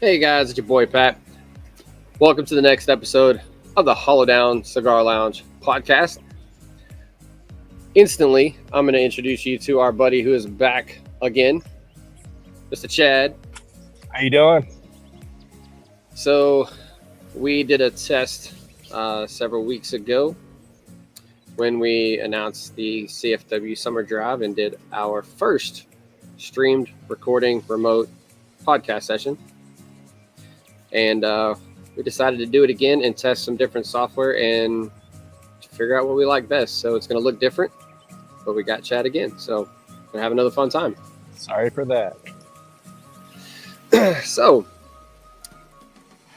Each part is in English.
Hey guys, it's your boy Pat. Welcome to the next episode of the Hollow Down Cigar Lounge podcast. Instantly, I'm going to introduce you to our buddy who is back again, Mr. Chad. How you doing? So, we did a test several weeks ago when we announced the CFW Summer Drive and did our first streamed recording remote podcast session. And we decided to do it again and test some different software and figure out what we like best. So it's going to look different, but we got Chad again. So we're going to have another fun time. Sorry for that. So,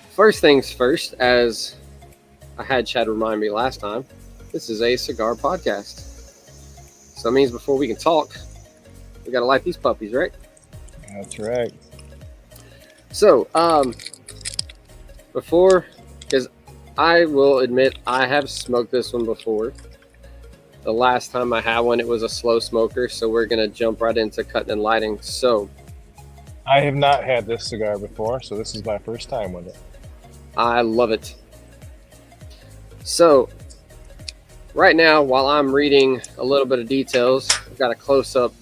first things first, as I had Chad remind me last time, this is a cigar podcast. So that means before we can talk, we got to light these puppies, right? That's right. So, because I will admit I have smoked this one before. The last time I had one, it was a slow smoker, so we're going to jump right into cutting and lighting. So, I have not had this cigar before, so this is my first time with it. I love it. So, right now, while I'm reading a little bit of details, I've got a close-up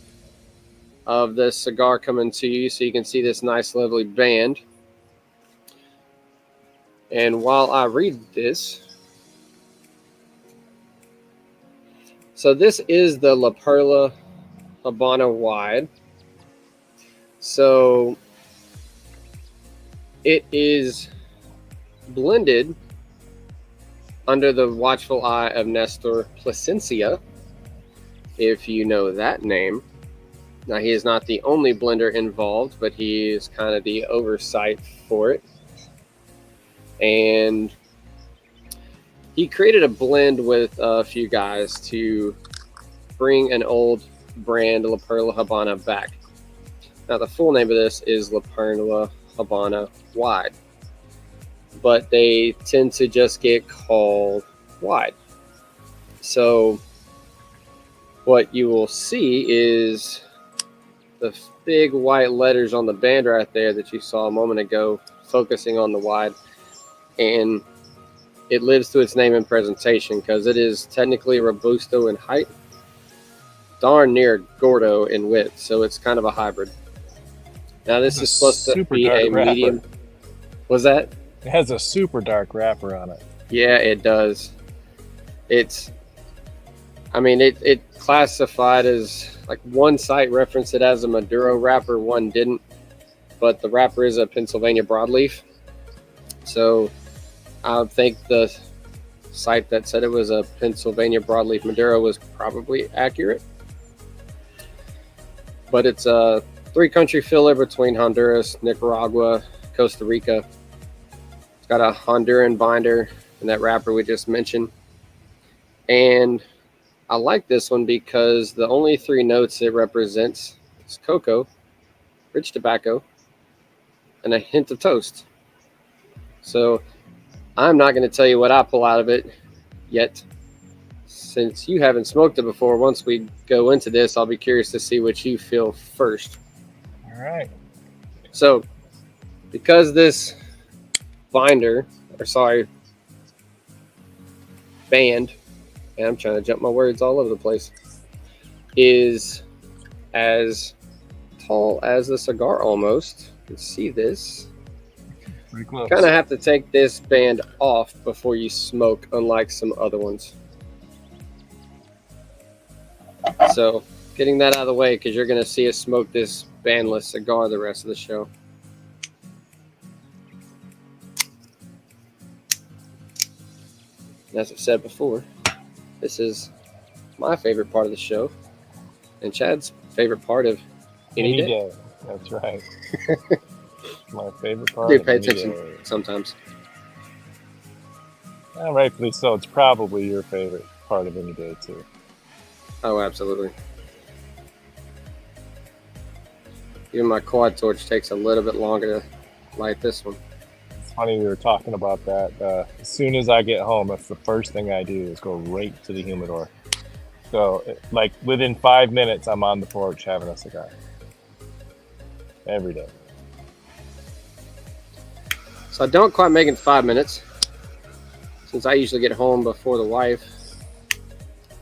of this cigar coming to you so you can see this nice, lovely band. And while I read this, so this is the La Perla Habana Wide. So it is blended under the watchful eye of Nestor Plasencia, if you know that name. Now, he is not the only blender involved, but he is kind of the oversight for it. And he created a blend with a few guys to bring an old brand, La Perla Habana, back. Now, the full name of this is La Perla Habana Wide, but they tend to just get called Wide. So what you will see is the big white letters on the band right there that you saw a moment ago, focusing on the Wide. And it lives to its name and presentation because it is technically Robusto in height, darn near Gordo in width, so it's kind of a hybrid. Now, this is supposed to be a medium. Was that? It has a super dark wrapper on it. Yeah, it does. It classified as, like, one site referenced it as a Maduro wrapper, one didn't, but the wrapper is a Pennsylvania broadleaf. So I think the site that said it was a Pennsylvania broadleaf Maduro was probably accurate. But it's a three-country filler between Honduras, Nicaragua, Costa Rica. It's got a Honduran binder in that wrapper we just mentioned. And I like this one because the only three notes it represents is cocoa, rich tobacco, and a hint of toast. So I'm not going to tell you what I pull out of it yet. Since you haven't smoked it before, once we go into this, I'll be curious to see what you feel first. All right. So, because this band, and I'm trying to jump my words all over the place, is as tall as the cigar almost. You can see this. Pretty close. Kind of have to take this band off before you smoke, unlike some other ones. So, getting that out of the way because you're going to see us smoke this bandless cigar the rest of the show. As I've said before, this is my favorite part of the show and Chad's favorite part of any day. That's right. My favorite part. Do pay attention sometimes. Rightfully so. It's probably your favorite part of any day too. Oh, absolutely. Even my quad torch takes a little bit longer to light this one. It's funny we were talking about that. As soon as I get home, that's the first thing I do is go right to the humidor. So, like, within 5 minutes, I'm on the porch having a cigar. Every day. So I don't quite make it 5 minutes. Since I usually get home before the wife,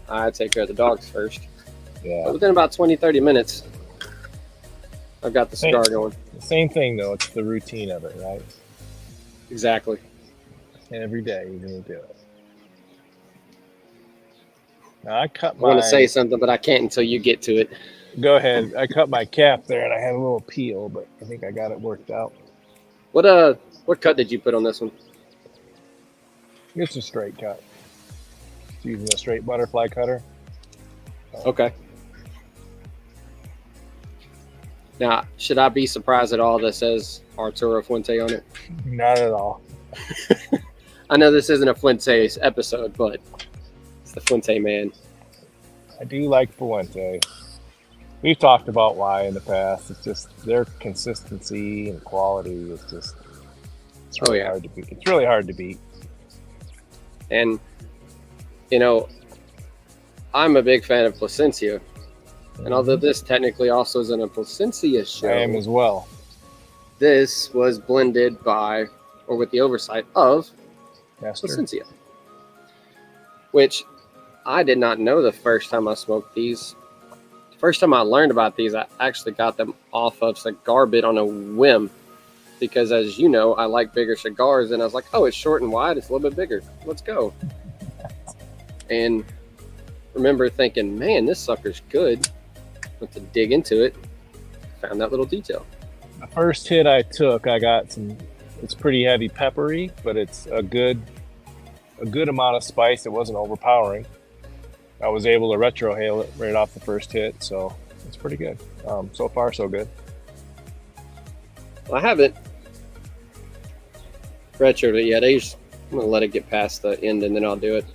I take care of the dogs first. Yeah. But within about 20, 30 minutes, I've got the cigar going. Same thing, though. It's the routine of it, right? Exactly. Every day you're going to do it. Now, I want to say something, but I can't until you get to it. Go ahead. I cut my cap there, and I had a little peel, but I think I got it worked out. What cut did you put on this one? It's a straight cut. It's using a straight butterfly cutter. Okay. Now, should I be surprised at all that says Arturo Fuente on it? Not at all. I know this isn't a Fuentes episode, but it's the Fuente man. I do like Fuente. We've talked about why in the past. It's just their consistency and quality is just really hard to beat. It's really hard to beat. And, you know, I'm a big fan of Plasencia. And although this technically also isn't a Plasencia show, I am as well. This was blended by, or with the oversight of, Nestor Plasencia. Which I did not know the first time I smoked these. The first time I learned about these, I actually got them off of Cigar Bit on a whim. Because as you know, I like bigger cigars. And I was like, oh, it's short and wide. It's a little bit bigger. Let's go. And remember thinking, man, this sucker's good. Went to dig into it. Found that little detail. The first hit I took, I got some, it's pretty heavy peppery, but it's a good amount of spice. It wasn't overpowering. I was able to retrohale it right off the first hit, so it's pretty good. So far, so good. Well, I haven't retroed it yet. I'm going to let it get past the end and then I'll do it.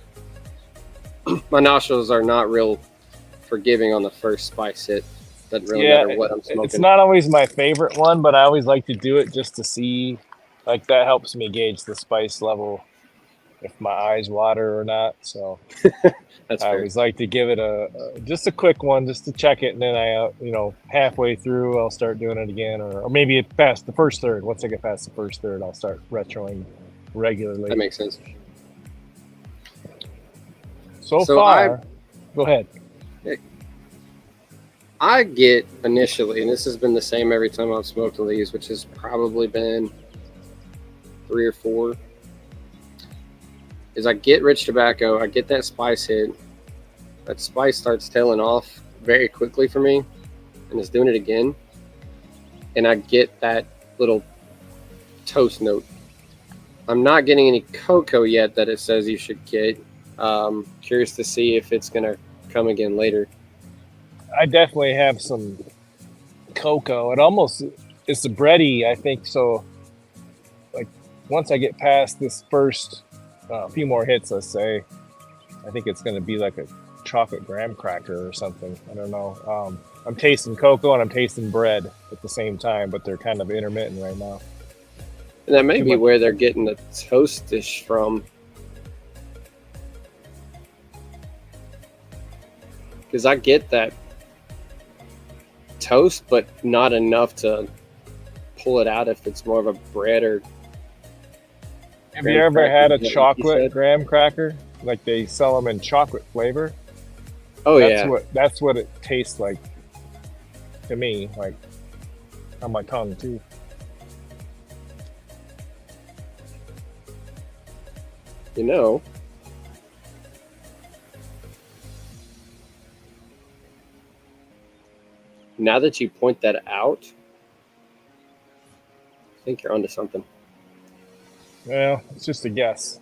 My nostrils are not real forgiving on the first spice hit. Doesn't really matter what I'm smoking. It's not always my favorite one, but I always like to do it just to see, like that helps me gauge the spice level, if my eyes water or not. So That's I fair. always like to give it just a quick one just to check it, and then I, halfway through I'll start doing it again, or maybe past the first third. Once I get past the first third, I'll start retroing regularly. That makes sense. So far, go ahead. I get initially, and this has been the same every time I've smoked one of these, which has probably been 3 or 4, is I get rich tobacco, I get that spice hit, that spice starts tailing off very quickly for me, and it's doing it again, and I get that little toast note. I'm not getting any cocoa yet that it says you should get. Curious to see if it's going to come again later. I definitely have some cocoa. It's a bready, I think. So, like, once I get past this first few more hits, let's say, I think it's going to be like a chocolate graham cracker or something. I don't know. I'm tasting cocoa and I'm tasting bread at the same time, but they're kind of intermittent right now. And that may be where they're getting the toastish from. Because I get that toast, but not enough to pull it out if it's more of a bread or. Have you ever had a chocolate graham cracker? Like they sell them in chocolate flavor? Oh, That's what it tastes like to me, like on my tongue too. You know, now that you point that out, I think you're onto something. Well, it's just a guess.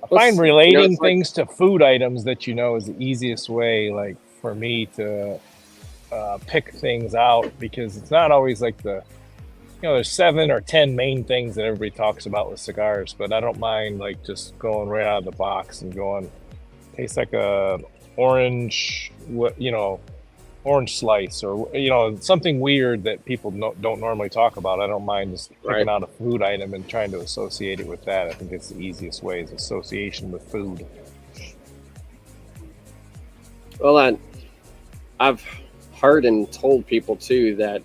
I find relating things to food items that is the easiest way, like for me to pick things out, because it's not always like there's 7 or 10 main things that everybody talks about with cigars, but I don't mind like just going right out of the box and going, tastes like a orange, orange slice, or something weird that people don't normally talk about. I don't mind just picking out a food item and trying to associate it with that. I think it's the easiest way, is association with food. Well, I've heard and told people too that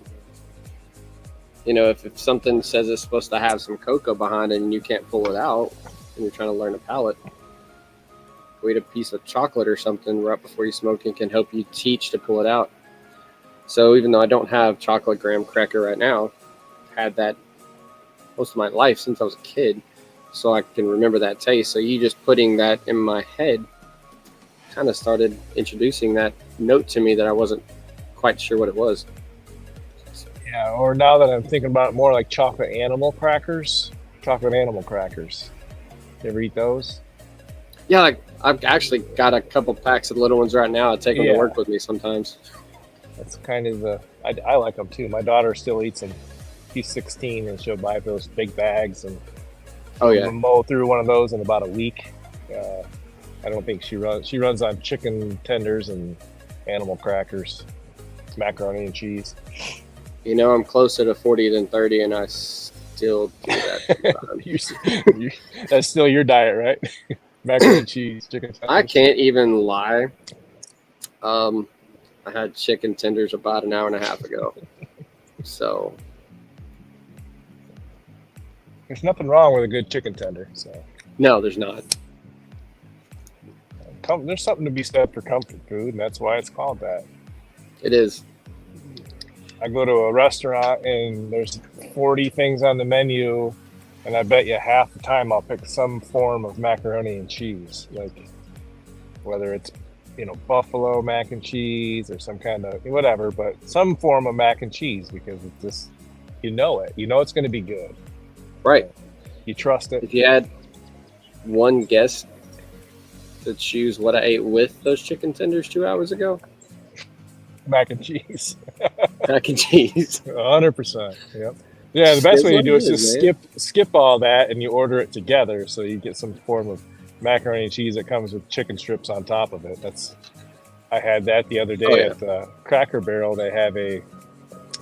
if something says it's supposed to have some cocoa behind it and you can't pull it out and you're trying to learn a palate, eat a piece of chocolate or something right before you smoke it can help you teach to pull it out. So even though I don't have chocolate graham cracker right now, I've had that most of my life since I was a kid, so I can remember that taste. So you just putting that in my head kind of started introducing that note to me that I wasn't quite sure what it was. Yeah, or now that I'm thinking about it, more like chocolate animal crackers. Chocolate animal crackers. You ever eat those? Yeah, like I've actually got a couple packs of little ones right now. I take them to work with me sometimes. That's kind of I like them too. My daughter still eats them. She's 16 and she'll buy those big bags and mow through one of those in about a week. I don't think she runs on chicken tenders and animal crackers, macaroni and cheese. I'm closer to 40 than 30, and I still do that. That's still your diet, right? Macaroni and cheese, chicken tenders. I can't even lie. I had chicken tenders about an hour and a half ago. So there's nothing wrong with a good chicken tender. So no, there's not. There's something to be said for comfort food, and that's why it's called that. It is. I go to a restaurant and there's 40 things on the menu, and I bet you half the time I'll pick some form of macaroni and cheese, like whether it's buffalo mac and cheese or some kind of whatever, but some form of mac and cheese, because it's just it's going to be good, right? You trust it. If you had one guess to choose what I ate with those chicken tenders 2 hours ago, mac and cheese. Mac and cheese. 100%. Yep. Yeah, the best way to do it is just skip all that and you order it together, so you get some form of macaroni and cheese that comes with chicken strips on top of it. I had that the other day at the Cracker Barrel. They have a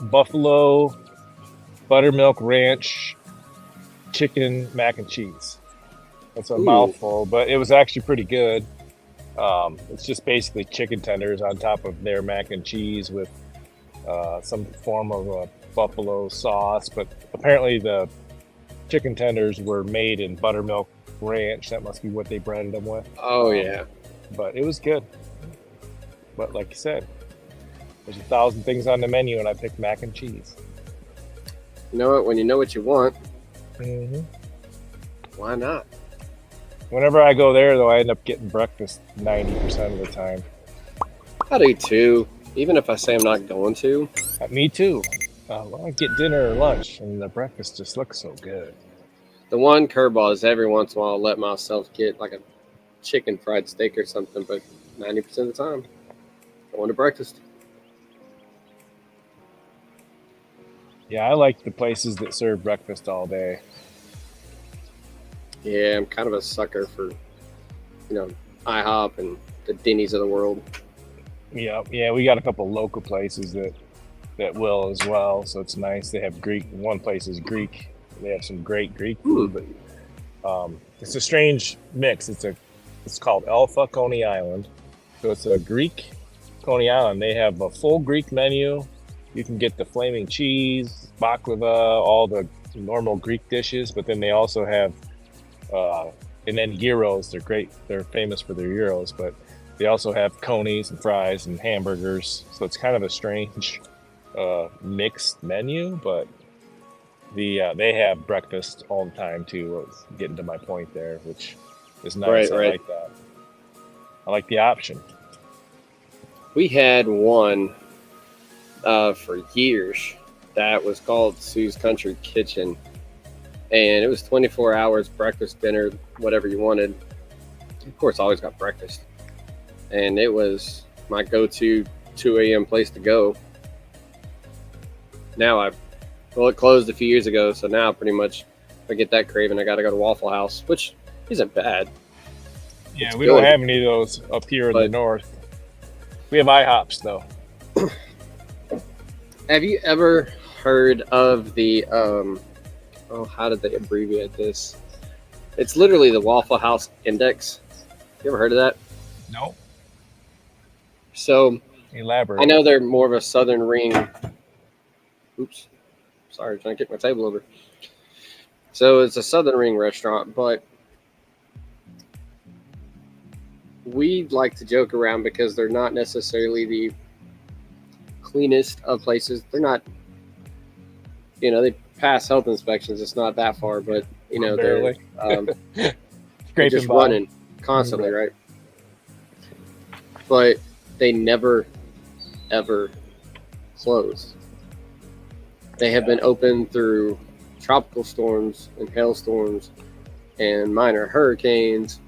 buffalo buttermilk ranch chicken mac and cheese. It's a mouthful, but it was actually pretty good. It's just basically chicken tenders on top of their mac and cheese with some form of a buffalo sauce. But apparently the chicken tenders were made in buttermilk ranch. That must be what they branded them with. Oh, yeah. But it was good. But like you said, there's 1,000 things on the menu, and I picked mac and cheese. You know what? When you know what you want, Mm-hmm. why not? Whenever I go there, though, I end up getting breakfast 90% of the time. I do too. Even if I say I'm not going to. Me too. I get dinner or lunch, and the breakfast just looks so good. The one curveball is every once in a while I'll let myself get like a chicken fried steak or something, but 90% of the time, going to breakfast. Yeah, I like the places that serve breakfast all day. Yeah, I'm kind of a sucker for, IHOP and the Denny's of the world. Yeah, we got a couple local places that will as well, so it's nice. They have Greek. One place is Greek. They have some great Greek food, but it's a strange mix. It's called Alpha Coney Island, so it's a Greek Coney Island. They have a full Greek menu. You can get the flaming cheese, baklava, all the normal Greek dishes, but then they also have and then gyros. They're great. They're famous for their gyros, but they also have conies and fries and hamburgers. So it's kind of a strange mixed menu, but they have breakfast all the time too. I was getting to my point there, which is nice. I like that. I like the option. We had one for years that was called Sue's Country Kitchen, and it was 24 hours, breakfast, dinner, whatever you wanted. Of course, I always got breakfast, and it was my go-to 2 a.m. place to go. Now it closed a few years ago, so now pretty much if I get that craving, I got to go to Waffle House, which isn't bad. Yeah, we don't have any of those up here in the north. We have IHOPs though. Have you ever heard of the how did they abbreviate this? It's literally the Waffle House Index. You ever heard of that? No. So elaborate. I know they're more of a southern ring Sorry, trying to kick my table over. So it's a Southern Ring restaurant, but we like to joke around because they're not necessarily the cleanest of places. They're not, they pass health inspections. It's not that far, but they're they're just running constantly, right? But they never, ever close. They have been open through tropical storms and hailstorms and minor hurricanes.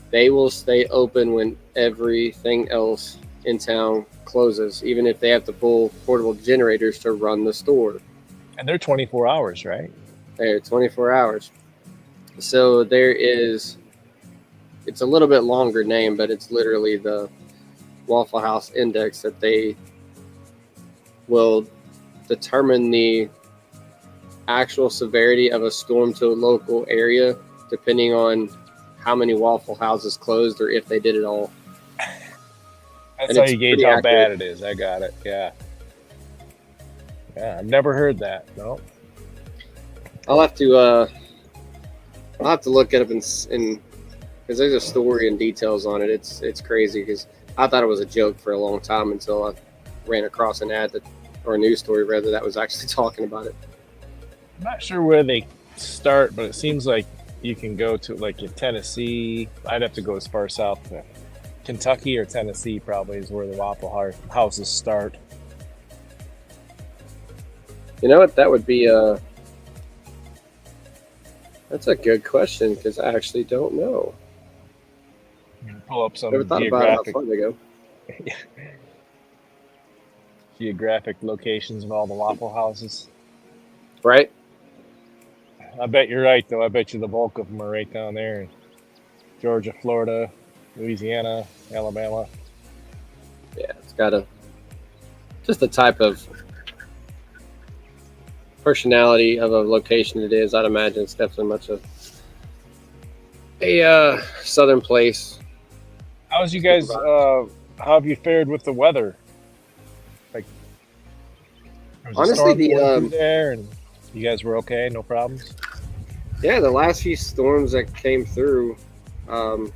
They will stay open when everything else in town closes, even if they have to pull portable generators to run the store. And they're 24 hours, right? They're 24 hours. So it's a little bit longer name, but it's literally the Waffle House Index that they will determine the actual severity of a storm to a local area, depending on how many Waffle Houses closed or if they did it all. That's how you gauge how bad it is. I got it. Yeah. Yeah, I've never heard that. No. I'll have to look it up and because there's a story and details on it. It's crazy because I thought it was a joke for a long time until I ran across an ad or a news story rather that was actually talking about it. I'm not sure where they start, but it seems like you can go to like in Tennessee. I'd have to go as far south to Kentucky or Tennessee probably is where the Waffle Houses start. You know what? That would be that's a good question because I actually don't know. Pull up some Never thought about how far they go. Geographic locations of all the Waffle Houses. Right? I bet you're right, though. I bet you the bulk of them are right down there in Georgia, Florida, Louisiana, Alabama. Yeah, it's got just the type of personality of a location it is. I'd imagine it's definitely much a southern place. How's you guys? How have you fared with the weather? Like, honestly, there and you guys were okay, no problems. Yeah, the last few storms that came through,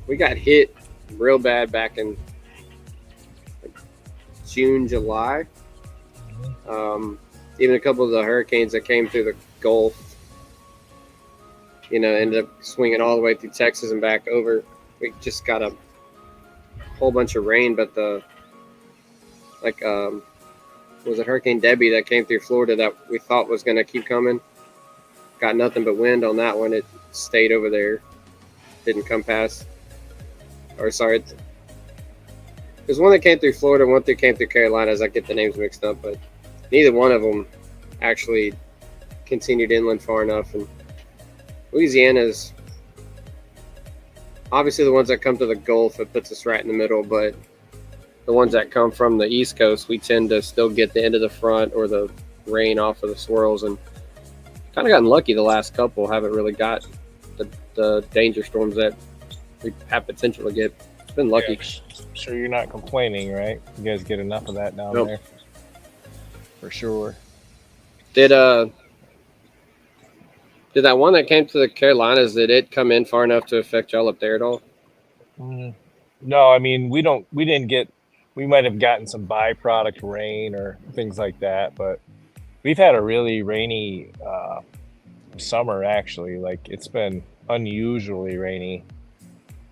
we got hit real bad back in June, July. Even a couple of the hurricanes that came through the Gulf, ended up swinging all the way through Texas and back over. We just got a whole bunch of rain, but was it Hurricane Debbie that came through Florida that we thought was going to keep coming? Got nothing but wind on that one. It stayed over there. Didn't come past. Or sorry, there's one that came through Florida, one that came through Carolinas. I get the names mixed up, but neither one of them actually continued inland far enough. And Louisiana's obviously the ones that come to the Gulf. It puts us right in the middle, but the ones that come from the East Coast, we tend to still get the end of the front or the rain off of the swirls, and kind of gotten lucky the last couple. Haven't really got the danger storms that we have potential to get. It's been lucky. Yeah, sure you're not complaining, right? You guys get enough of that down there. For sure. Did that one that came to the Carolinas, did it come in far enough to affect y'all up there at all? No, I mean, we might have gotten some byproduct rain or things like that, but we've had a really rainy summer, actually. Like, it's been unusually rainy.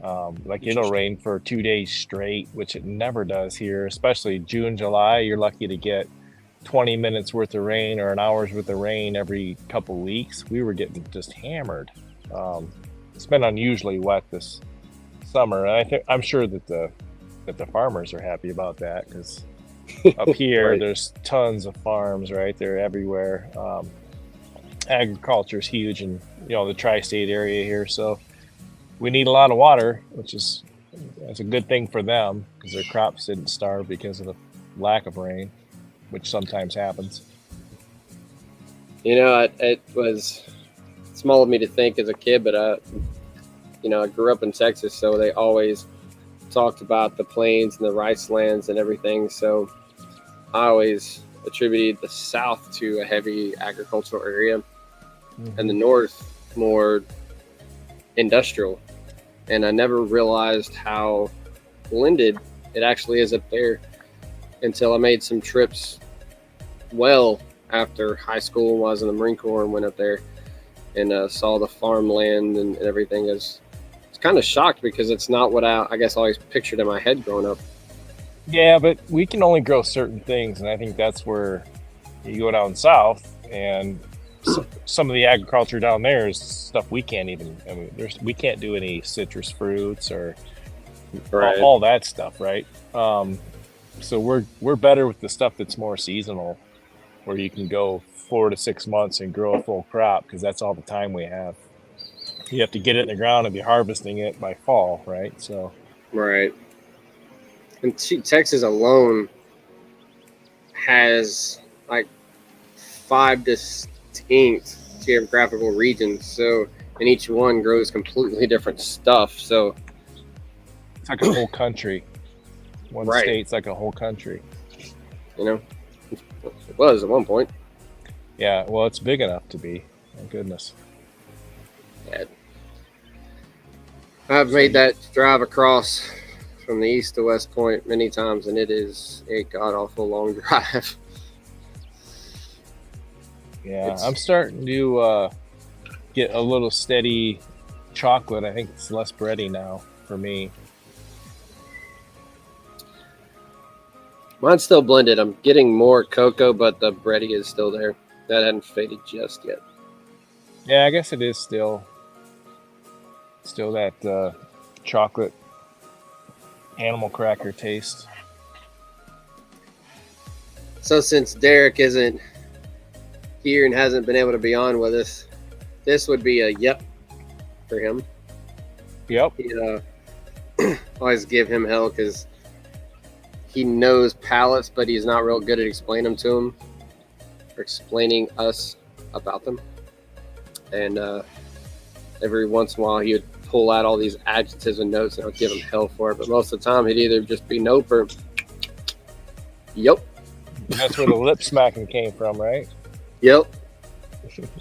It'll rain for 2 days straight, which it never does here, especially June, July. You're lucky to get 20 minutes worth of rain or an hour's worth of rain every couple weeks. We were getting just hammered. It's been unusually wet this summer, and I'm sure that the farmers are happy about that, because up here right. There's tons of farms, right? They're everywhere. Agriculture is huge in the tri-state area here, so we need a lot of water, that's a good thing for them, because their crops didn't starve because of the lack of rain, which sometimes happens. It was small of me to think as a kid, but I grew up in Texas, so they always talked about the plains and the rice lands and everything. So I always attributed the South to a heavy agricultural area, and the North more industrial. And I never realized how blended it actually is up there until I made some trips well after high school when I was in the Marine Corps and went up there and saw the farmland and everything. It's kind of shocked because it's not what I guess I always pictured in my head growing up. Yeah, but we can only grow certain things, and I think that's where you go down south, and some of the agriculture down there is stuff we can't even. I mean, we can't do any citrus fruits or all that stuff, right? So we're better with the stuff that's more seasonal, where you can go 4 to 6 months and grow a full crop because that's all the time we have. You have to get it in the ground and be harvesting it by fall, right? So right. And Texas alone has like 5 distinct geographical regions. So, and each one grows completely different stuff. So it's like a whole country. One state's like a whole country. You know, it was at one point. Yeah, well, it's big enough to be. Thank goodness. Yeah. I've made that drive across from the east to West Point many times, and it is a god-awful long drive. Yeah, I'm starting to get a little steady chocolate. I think it's less bready now for me. Mine's still blended. I'm getting more cocoa, but the bready is still there. That hadn't faded just yet. Yeah, I guess it is still that chocolate animal cracker taste. So since Derek isn't here and hasn't been able to be on with us, this would be a yep for him. Yep. Always give him hell because he knows palettes, but he's not real good at explaining them to him or explaining us about them. And every once in a while, he would pull out all these adjectives and notes, and I'll give him hell for it. But most of the time, he'd either just be nope or yep. That's where the lip smacking came from, right? Yep.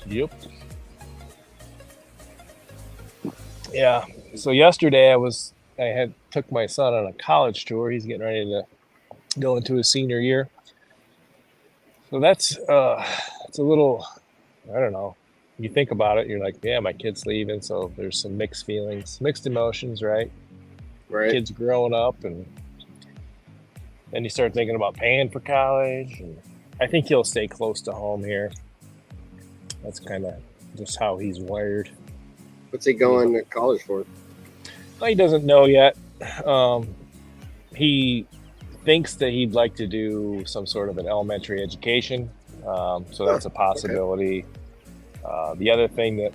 Yep. Yeah. So yesterday I took my son on a college tour. He's getting ready to go into his senior year. So that's it's a little, I don't know. You think about it, you're like, yeah, my kid's leaving, so there's some mixed feelings, mixed emotions, right? Right. Kids growing up, and then you start thinking about paying for college. And I think he'll stay close to home here. That's kind of just how he's wired. What's he going to college for? He doesn't know yet. He thinks that he'd like to do some sort of an elementary education. So that's a possibility. Okay. The other thing that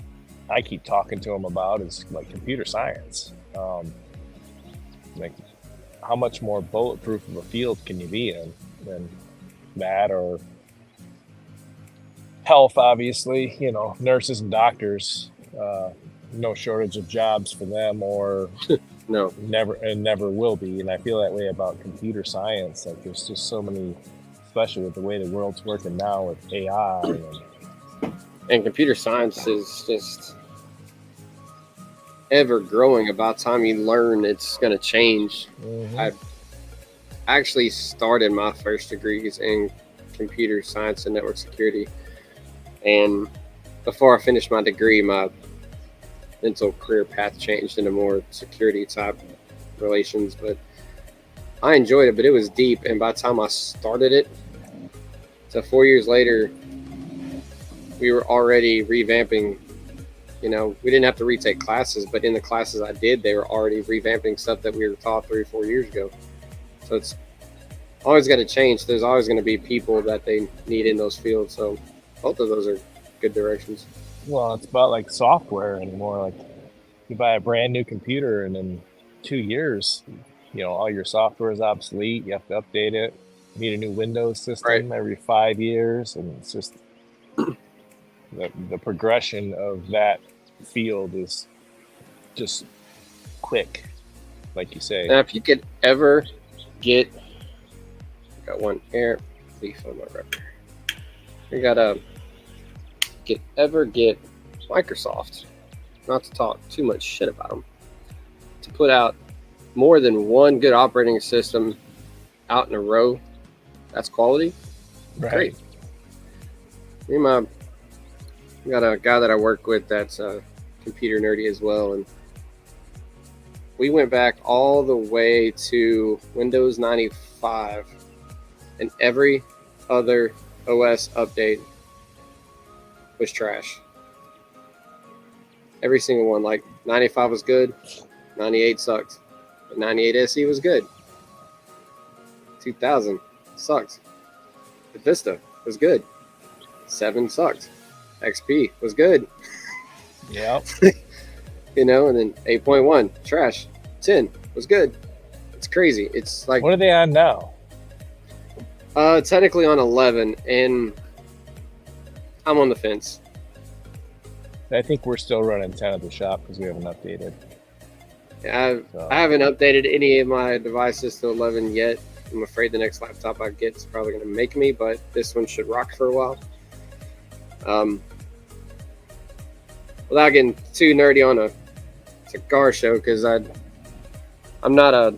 I keep talking to him about is like computer science. Like how much more bulletproof of a field can you be in than that, or health, obviously, nurses and doctors, no shortage of jobs for them, or no, never will be. And I feel that way about computer science. Like there's just so many, especially with the way the world's working now with AI and computer science is just ever growing. About time you learn it's going to change. Mm-hmm. I actually started my first degrees in computer science and network security, and before I finished my degree, my mental career path changed into more security type relations. But I enjoyed it, but it was deep, and by the time I started it, so 4 years later, we were already revamping. We didn't have to retake classes, but in the classes I did, they were already revamping stuff that we were taught 3 or 4 years ago. So it's always got to change. There's always going to be people that they need in those fields. So both of those are good directions. Well, it's about like software anymore. Like you buy a brand new computer, and in 2 years, all your software is obsolete. You have to update it. You need a new Windows system every 5 years, and it's just the progression of that field is just quick, like you say. And if you could ever got one here. If beef on my rubber. We gotta get Microsoft, not to talk too much shit about them, to put out more than one good operating system out in a row. That's quality. Right. Great. We got a guy that I work with that's computer nerdy as well, and we went back all the way to Windows 95, and every other OS update was trash. Every single one. Like 95 was good, 98 sucked, but 98 SE was good. 2000 sucked. The Vista was good. 7 sucked. XP was good. Yeah. And then 8.1 trash. 10 was good. It's crazy. It's like, what are they on now? Technically on 11, and I'm on the fence. I think we're still running 10 at the shop because we haven't updated. I haven't updated any of my devices to 11 yet. I'm afraid the next laptop I get is probably going to make me, but this one should rock for a while. Without getting too nerdy on a cigar show, because I'm not a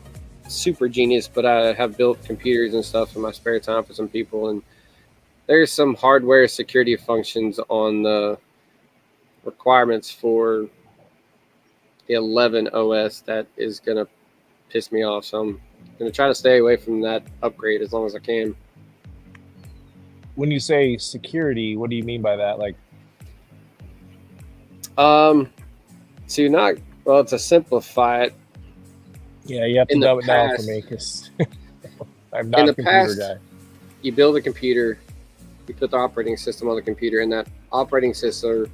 super genius, but I have built computers and stuff in my spare time for some people, and there's some hardware security functions on the requirements for the 11 OS that is going to piss me off. So I'm going to try to stay away from that upgrade as long as I can. When you say security, what do you mean by that? Like, to simplify it. Yeah, you have to dumb it down for me because I'm not a computer guy. You build a computer, you put the operating system on the computer, and that operating system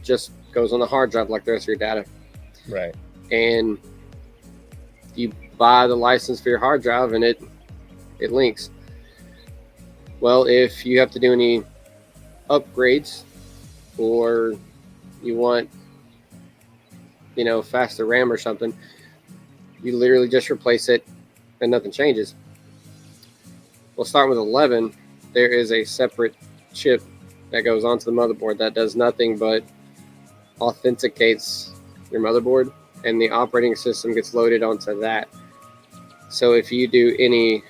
just goes on the hard drive like the rest of your data. Right. And you buy the license for your hard drive, and it links. Well, if you have to do any upgrades, or you want, faster RAM or something, you literally just replace it and nothing changes. Well, starting with 11, there is a separate chip that goes onto the motherboard that does nothing but authenticates your motherboard, and the operating system gets loaded onto that. So if you do any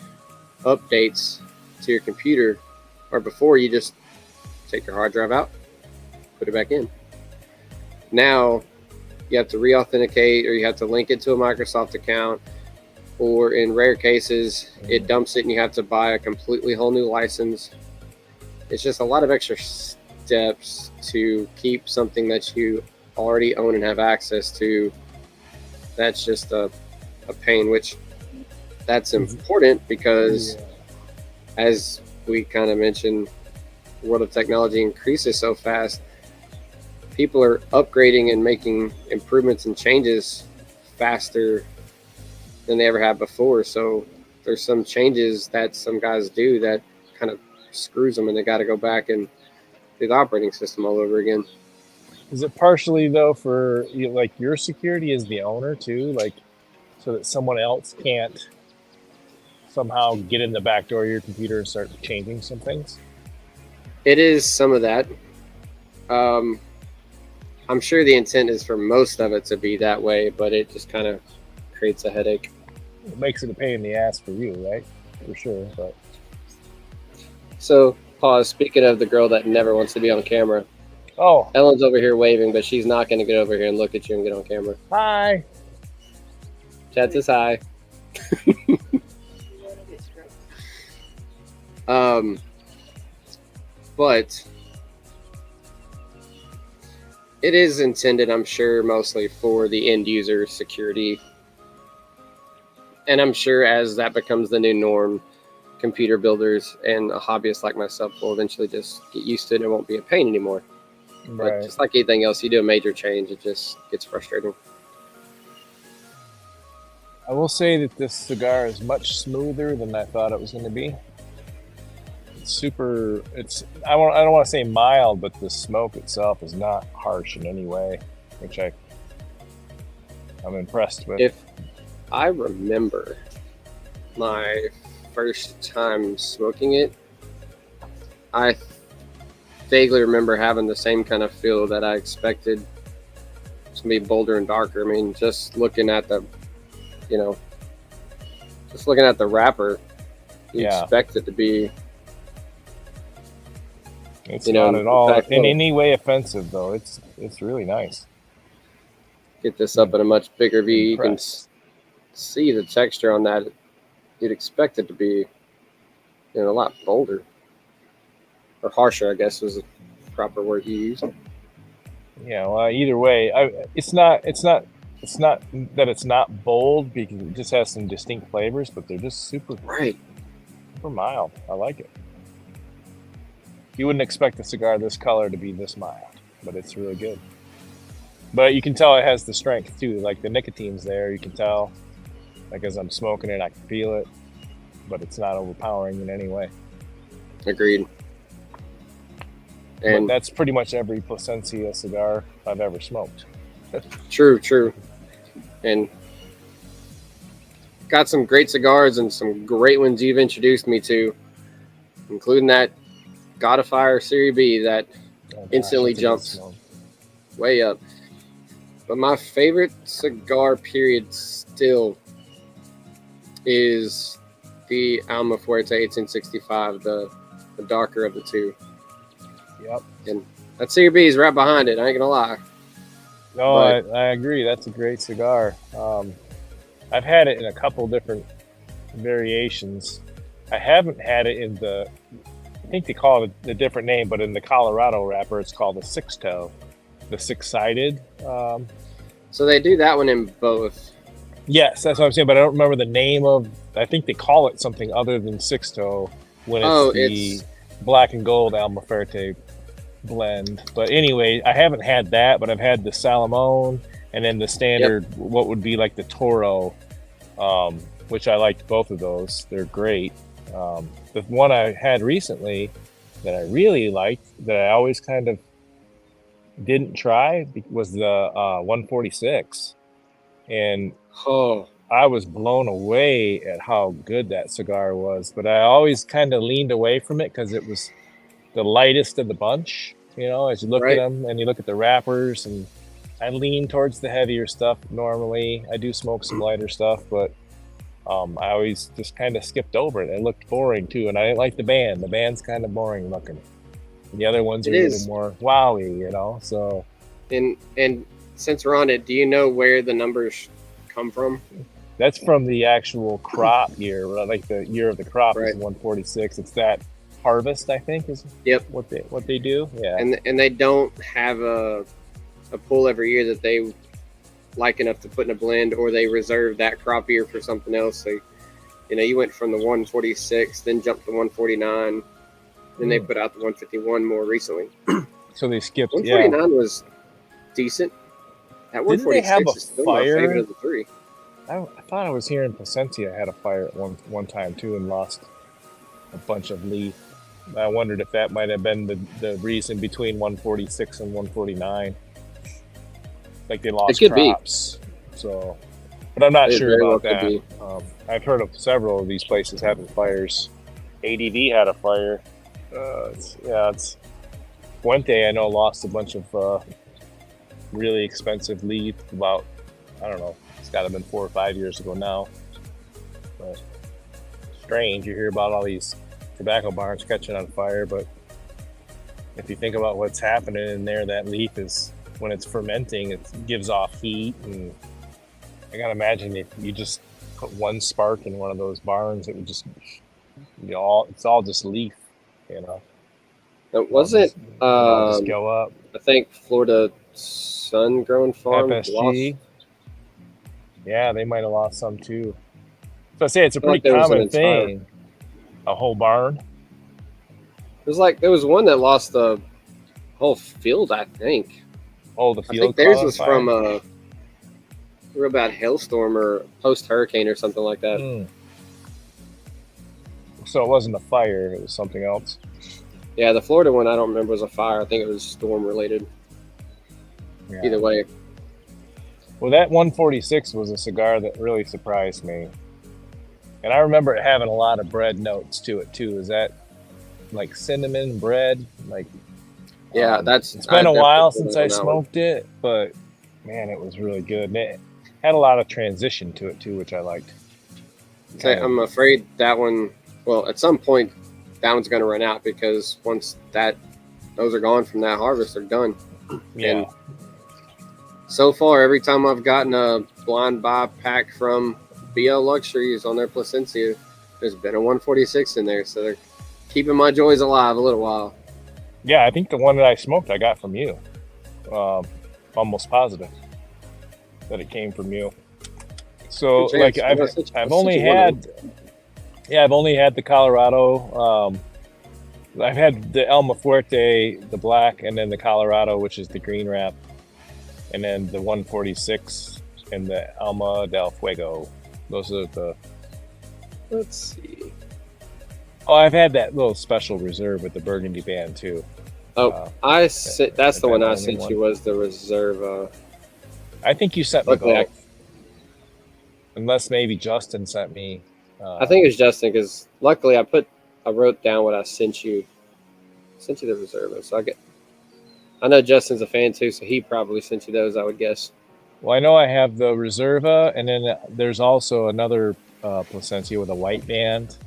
updates to your computer, or before, you just take your hard drive out, put it back in. Now you have to re-authenticate, or you have to link it to a Microsoft account, or in rare cases, it dumps it and you have to buy a completely whole new license. It's just a lot of extra steps to keep something that you already own and have access to. That's just a pain, which that's important because as we kind of mentioned, the world of technology increases so fast. People are upgrading and making improvements and changes faster than they ever have before. So there's some changes that some guys do that kind of screws them, and they got to go back and do the operating system all over again. Is it partially though for like your security as the owner too, like so that someone else can't somehow get in the back door of your computer and start changing some things? It is some of that. I'm sure the intent is for most of it to be that way, but it just kind of creates a headache. It makes it a pain in the ass for you, right? For sure. But so, pause. Speaking of the girl that never wants to be on camera. Oh. Ellen's over here waving, but she's not going to get over here and look at you and get on camera. Hi. Chat says hi. But it is intended, I'm sure, mostly for the end user security. And I'm sure as that becomes the new norm, computer builders and a hobbyist like myself will eventually just get used to it and it won't be a pain anymore. Right. But just like anything else, you do a major change, it just gets frustrating. I will say that this cigar is much smoother than I thought it was going to be. It's super. I don't want to say mild, but the smoke itself is not harsh in any way, which I'm impressed with. If I remember my first time smoking it, I vaguely remember having the same kind of feel that I expected. It's gonna be bolder and darker. I mean, just looking at the, you know, just looking at the wrapper, you expect it to be. It's not at all in any way offensive, though. It's really nice. Get this up in a much bigger view. You can see the texture on that. You'd expect it to be, a lot bolder or harsher, I guess was the proper word you used. Yeah. Well, either way, it's not that it's not bold because it just has some distinct flavors, but they're just super mild. I like it. You wouldn't expect a cigar this color to be this mild, but it's really good. But you can tell it has the strength too. Like the nicotine's there. You can tell. Like as I'm smoking it, I can feel it, but it's not overpowering in any way. Agreed. And that's pretty much every Plasencia cigar I've ever smoked. True. And got some great cigars and some great ones you've introduced me to, including that God of Fire Series B that instantly jumps way up. But my favorite cigar period still is the Alma Fuerte 1865, the darker of the two. Yep. And that Series B is right behind it. I ain't gonna lie. No, I agree. That's a great cigar. I've had it in a couple different variations. I haven't had it in I think they call it a different name, but in the Colorado wrapper, it's called the six-toe, the six-sided. So they do that one in both. Yes, that's what I'm saying, but I don't remember the name of. I think they call it something other than six-toe when it's the black and gold Alma Fuerte blend. But anyway, I haven't had that, but I've had the Salomon and then the standard, what would be like the Toro, which I liked both of those. They're great. The one I had recently that I really liked, that I always kind of didn't try, was the 146. And I was blown away at how good that cigar was. But I always kind of leaned away from it because it was the lightest of the bunch, as you look at them and you look at the wrappers. And I lean towards the heavier stuff normally. I do smoke some lighter stuff, but I always just kind of skipped over it. It looked boring too, and I didn't like the band. The band's kind of boring looking. The other ones are a little more wowy, So, and since we're on it, do you know where the numbers come from? That's from the actual crop year, like the year of the crop is 146. It's that harvest, I think, is what they do. Yeah, and they don't have a pull every year that they like enough to put in a blend, or they reserve that crop year for something else. So, you went from the 146, then jumped to 149, then they put out the 151 more recently. So they skipped. 149 was decent. That 146 is still my favorite of the three. I thought I was hearing Plasencia had a fire at one time too and lost a bunch of leaf. I wondered if that might have been the reason between 146 and 149. Like they lost crops. So, but I'm not sure about that. I've heard of several of these places having fires. ADV had a fire. It's Fuente, I know, lost a bunch of really expensive leaf about, I don't know, it's got to have been 4 or 5 years ago now. But strange, you hear about all these tobacco barns catching on fire, but if you think about what's happening in there, that leaf is, when it's fermenting, it gives off heat, and I gotta imagine if you just put one spark in one of those barns, it would just, it's all just leaf, It wasn't, just go up. I think Florida Sun Grown Farm FSG. Yeah, they might have lost some too. So I say it's a pretty common thing. A whole barn. There was one that lost the whole field, I think. Oh, the field. I think theirs was from a real bad hailstorm or post-hurricane or something like that. So it wasn't a fire, it was something else. Yeah, the Florida one, I don't remember, was a fire. I think it was storm-related. Yeah. Either way. Well, that 146 was a cigar that really surprised me. And I remember it having a lot of bread notes to it too. Is that like cinnamon bread? Like, Yeah, it's been a while since I smoked it, but man, it was really good. And it had a lot of transition to it too, which I liked. I'm afraid that one, well, at some point, that one's going to run out because once those are gone from that harvest, they're done. Yeah. And so far, every time I've gotten a blind buy pack from BL Luxuries on their Plasencia, there's been a 146 in there. So they're keeping my joys alive a little while. Yeah, I think the one that I smoked, I got from you. Almost positive that it came from you. So like I've only had the Colorado. I've had the Alma Fuerte, the black, and then the Colorado, which is the green wrap, and then the 146 and the Alma del Fuego. Those are the. Let's see. Oh, I've had that little special reserve with the burgundy band too. Oh, that's the one I sent you was the reserve. I think you sent me both. Unless maybe Justin sent me. I think it was Justin because luckily I wrote down what I sent you. I sent you the reserve, so I know Justin's a fan too, so he probably sent you those, I would guess. Well, I know I have the Reserva, and then there's also another Plasencia with a white band.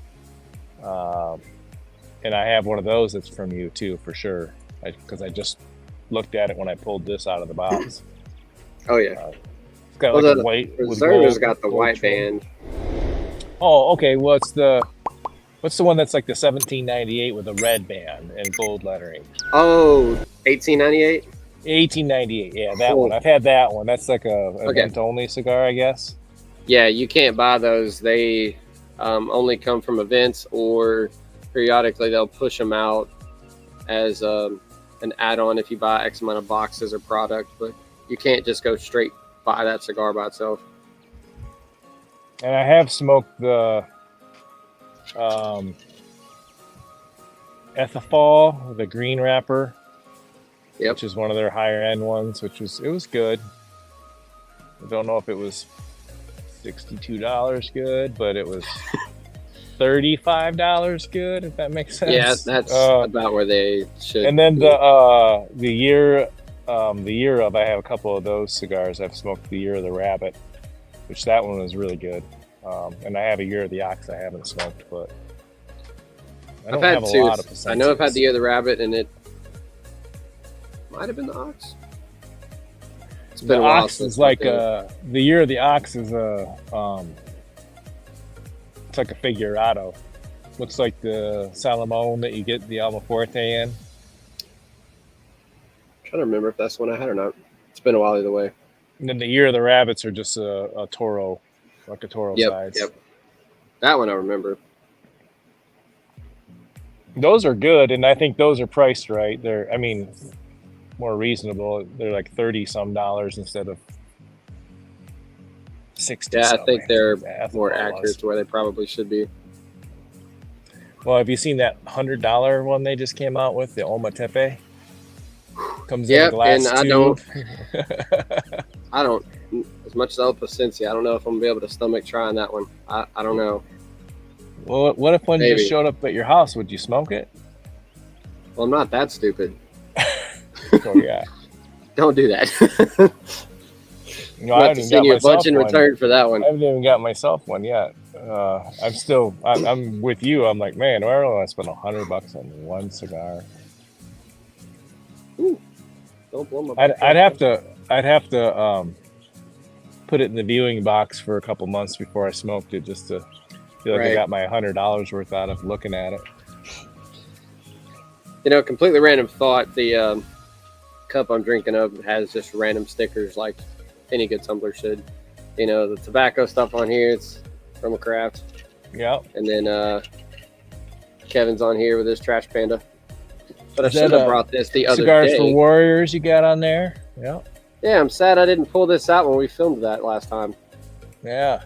And I have one of those that's from you too, for sure. Because I just looked at it when I pulled this out of the box. Oh yeah, it's got like a white. Reserva's got the white band. Oh, okay. Well, what's the one that's like the 1798 with a red band and gold lettering? Oh, 1898. 1898. Yeah, that one. I've had that one. That's like a event only cigar, I guess. Yeah, you can't buy those. They only come from events, or periodically they'll push them out as an add-on if you buy X amount of boxes or product. But you can't just go straight buy that cigar by itself. And I have smoked the Ethafall, the green wrapper, which is one of their higher end ones, it was good. I don't know if it was $62 good, but it was $35 good, if that makes sense. Yeah, that's about where they should. And then the year of, I have a couple of those cigars. I've smoked the Year of the Rabbit, which that one was really good. And I have a Year of the Ox I haven't smoked, but I've had two. I know I've had the Year of the Rabbit, and it might have been the Ox. It's been a while since the Year of the Ox is it's like a figurado. Looks like the Salomon that you get the Alma Fuerte in. I'm trying to remember if that's the one I had or not. It's been a while either way. And then the Year of the Rabbits are just a Toro, like a Toro size. Yep. That one I remember. Those are good, and I think those are priced right. They're, more reasonable. They're like $30-some instead of $60. Yeah, I think they're more accurate to where they probably should be. Well, have you seen that $100 one they just came out with, the Oma Tepe? Comes in a glass and tube. I don't, as much as El Plasencia, I don't know if I'm gonna be able to stomach trying that one. I don't know. Well, what if one just showed up at your house? Would you smoke it? Well, I'm not that stupid. Oh yeah. Don't do that. I haven't seen you a bunch in return for that one. I haven't even got myself one yet. I'm with you. I'm like, man, why don't I spend $100 on one cigar? Ooh, don't blow my I'd have to put it in the viewing box for a couple months before I smoked it, just to feel like I got my $100 worth out of looking at it. Completely random thought. The cup I'm drinking of has just random stickers like any good tumbler should. The tobacco stuff on here, it's from a craft. Yeah. And then Kevin's on here with his trash panda. But I should have brought this the other Cigars day. for Warriors you got on there. Yeah. Yeah, I'm sad I didn't pull this out when we filmed that last time. Yeah.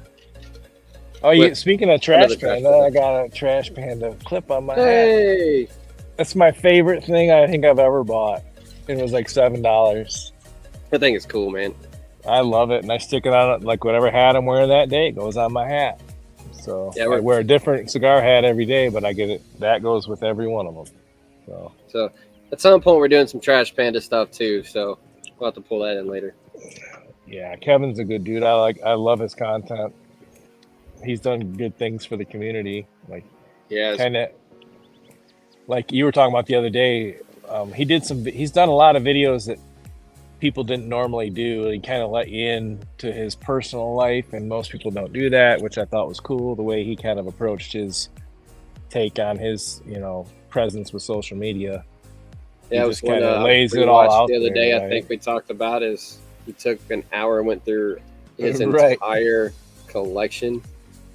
Oh, speaking of trash panda, I got a trash panda clip on my hat. That's my favorite thing I think I've ever bought. It was like $7. I think it's cool, man. I love it, and I stick it on like whatever hat I'm wearing that day. It goes on my hat. So Yeah, I wear a different cigar hat every day, but I get it. That goes with every one of them. So at some point we're doing some Trash Panda stuff too. So we'll have to pull that in later. Yeah, Kevin's a good dude. I love his content. He's done good things for the community. Like Yeah, kind of like you were talking about the other day. He's done a lot of videos that people didn't normally do. He kind of let you in to his personal life, and most people don't do that, which I thought was cool. The way he kind of approached his take on his, presence with social media. Yeah, He it was just kind one of lays it all out the other there, day. right? I think we talked about is he took an hour and went through his Right. entire collection.